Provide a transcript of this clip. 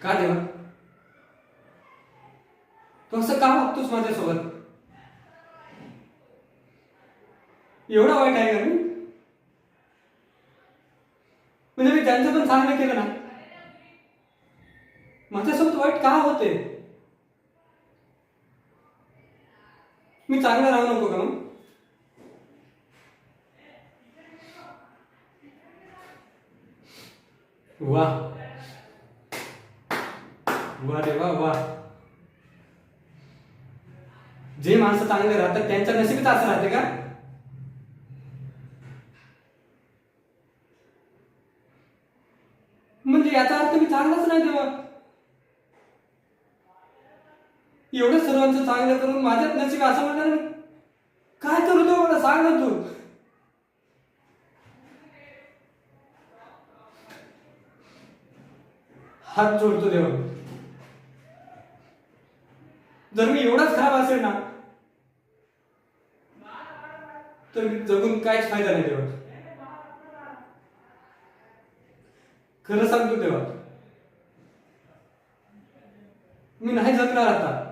का देवा, तू असं का वागतोस माझ्यासोबत? एवढा वाईट आहे का मी? म्हणजे मी त्यांचं पण चांगलं केलं ना, माझ्यासोबत वाईट का होते? मी चांगला राहू नको का मग? वा वा रे वा वा. जे माणसं चांगले राहतात त्यांच्या नशिबीत असं राहते का? म्हणजे याचा अर्थ मी चांगलाच नाही तेव्हा. एवढं सर्वांचं चांगलं करून माझ्यात नशीब असं म्हणणार मी काय करू? तो मला सांग ना तू. हात जोडतो देवा, जर मी एवढाच खराब असेल ना तर मी जगून काहीच फायदा नाही देवा. खरं सांगतो तेव्हा, मी नाही जगणार आता.